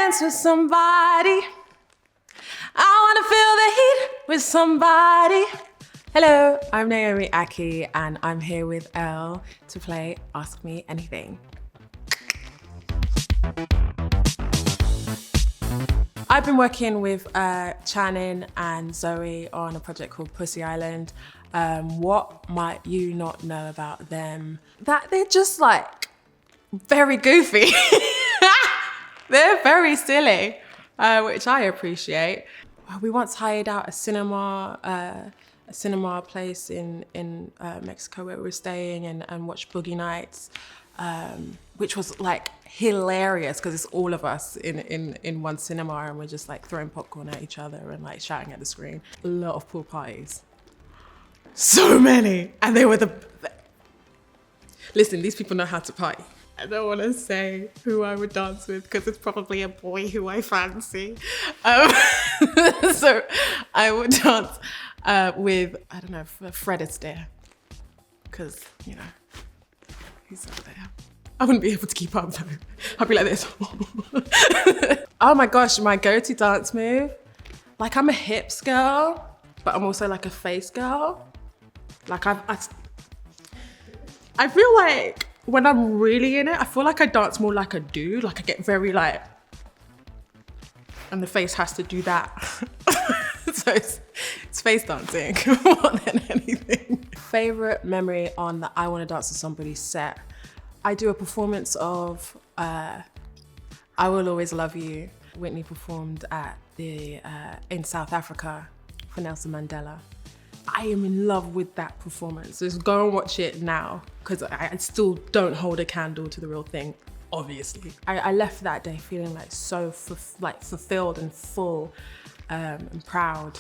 dance with somebody. I wanna feel the heat with somebody. Hello, I'm Naomi Ackie and I'm here with ELLE to play Ask Me Anything. I've been working with Channing and Zoe on a project called Pussy Island. What might you not know about them? That they're just like very goofy. They're very silly, which I appreciate. We once hired out a cinema place in Mexico where we were staying and watched Boogie Nights, which was like hilarious because it's all of us in one cinema and we're just like throwing popcorn at each other and like shouting at the screen. A lot of pool parties. So many. And they were Listen, these people know how to party. I don't want to say who I would dance with because it's probably a boy who I fancy. So I would dance with, I don't know, Fred Astaire, because, you know, he's over there. I wouldn't be able to keep up though. I'd be like this. Oh my gosh, my go-to dance move. Like I'm a hips girl, but I'm also like a face girl. Like I feel like when I'm really in it, I feel like I dance more like a dude. Like I get very like, and the face has to do that. So it's face dancing more than anything. Favorite memory on the I Wanna Dance with Somebody set. I do a performance of I Will Always Love You. Whitney performed at in South Africa for Nelson Mandela. I am in love with that performance. Just go and watch it now, because I still don't hold a candle to the real thing, obviously. I left that day feeling like so fulfilled and full and proud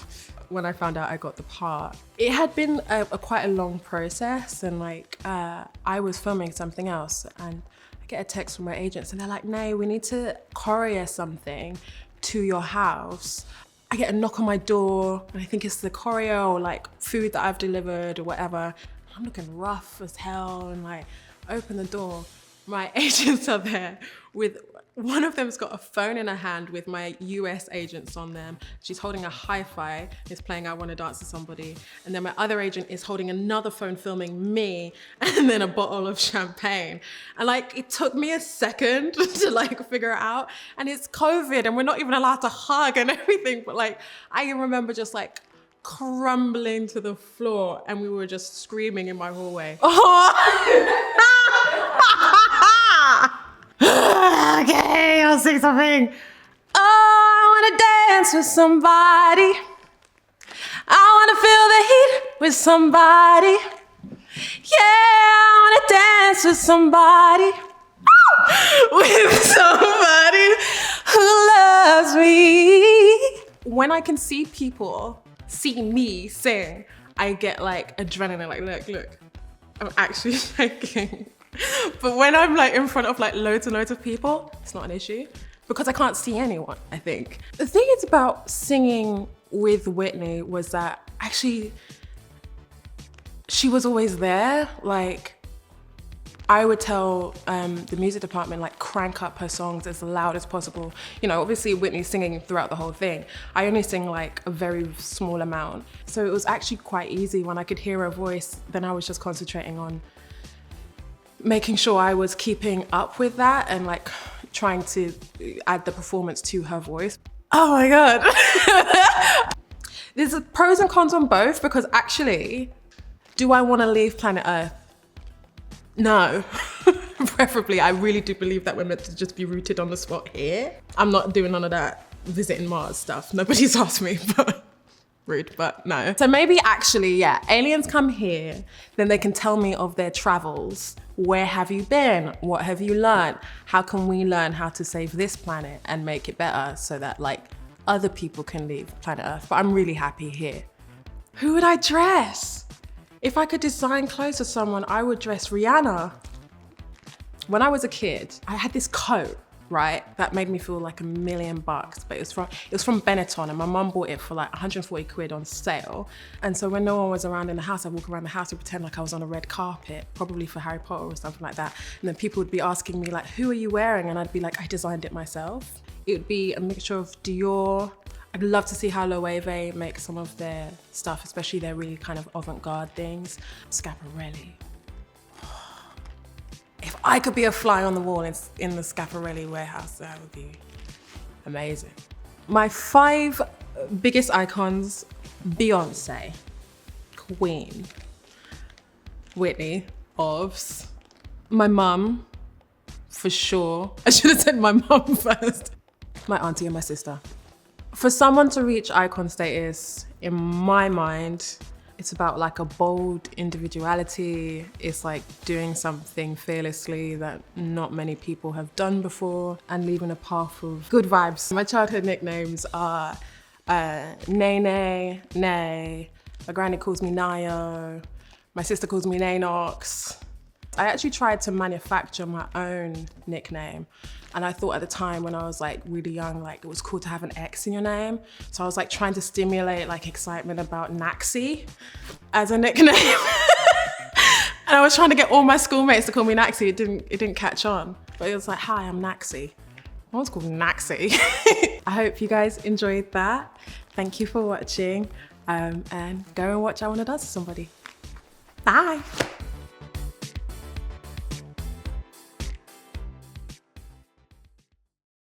when I found out I got the part. It had been quite a long process, and like I was filming something else and I get a text from my agents and they're like, "Nay, we need to choreo something to your house." I get a knock on my door and I think it's the choreo or like food that I've delivered or whatever. I'm looking rough as hell and like open the door. My agents are there with, one of them's got a phone in her hand with my US agents on them. She's holding a hi-fi, is playing I Wanna Dance with Somebody. And then my other agent is holding another phone filming me and then a bottle of champagne. And like, it took me a second to like figure it out. And it's COVID and we're not even allowed to hug and everything. But like, I remember just like crumbling to the floor and we were just screaming in my hallway. Oh. Okay, I'll say something. Oh, I wanna dance with somebody. I wanna feel the heat with somebody. Yeah, I wanna dance with somebody. With somebody who loves me. When I can see people see me sing, I get like adrenaline, like look, I'm actually shaking. But when I'm like in front of like loads and loads of people, it's not an issue because I can't see anyone, I think. The thing is about singing with Whitney was that actually she was always there. Like I would tell the music department like crank up her songs as loud as possible. You know, obviously Whitney's singing throughout the whole thing. I only sing like a very small amount. So it was actually quite easy when I could hear her voice, then I was just concentrating on making sure I was keeping up with that and like trying to add the performance to her voice. Oh my God. There's pros and cons on both because actually, do I want to leave planet Earth? No. Preferably, I really do believe that we're meant to just be rooted on the spot here. I'm not doing none of that visiting Mars stuff. Nobody's asked me, but rude, but no. So maybe actually, yeah, aliens come here, then they can tell me of their travels. Where have you been? What have you learned? How can we learn how to save this planet and make it better so that like other people can leave planet Earth? But I'm really happy here. Who would I dress? If I could design clothes for someone, I would dress Rihanna. When I was a kid, I had this coat right? That made me feel like $1,000,000, but it was from Benetton, and my mum bought it for like 140 quid on sale. And so when no one was around in the house, I'd walk around the house and pretend like I was on a red carpet, probably for Harry Potter or something like that. And then people would be asking me like, who are you wearing? And I'd be like, I designed it myself. It would be a mixture of Dior. I'd love to see how Loewe make some of their stuff, especially their really kind of avant-garde things. Schiaparelli. If I could be a fly on the wall in the Schiaparelli warehouse, that would be amazing. My 5 biggest icons: Beyonce, Queen, Whitney, Ovs, my mum, for sure. I should have said my mum first. My auntie and my sister. For someone to reach icon status, in my mind, it's about like a bold individuality. It's like doing something fearlessly that not many people have done before and leaving a path of good vibes. My childhood nicknames are Nene, Nay, my granny calls me Nayo, my sister calls me Nanox. I actually tried to manufacture my own nickname. And I thought at the time when I was like really young, like it was cool to have an X in your name. So I was like trying to stimulate like excitement about Naxi as a nickname. And I was trying to get all my schoolmates to call me Naxi. It didn't catch on. But it was like, hi, I'm Naxi. No one's called me Naxi. I hope you guys enjoyed that. Thank you for watching. And go and watch I Wanna Dance with Somebody. Bye.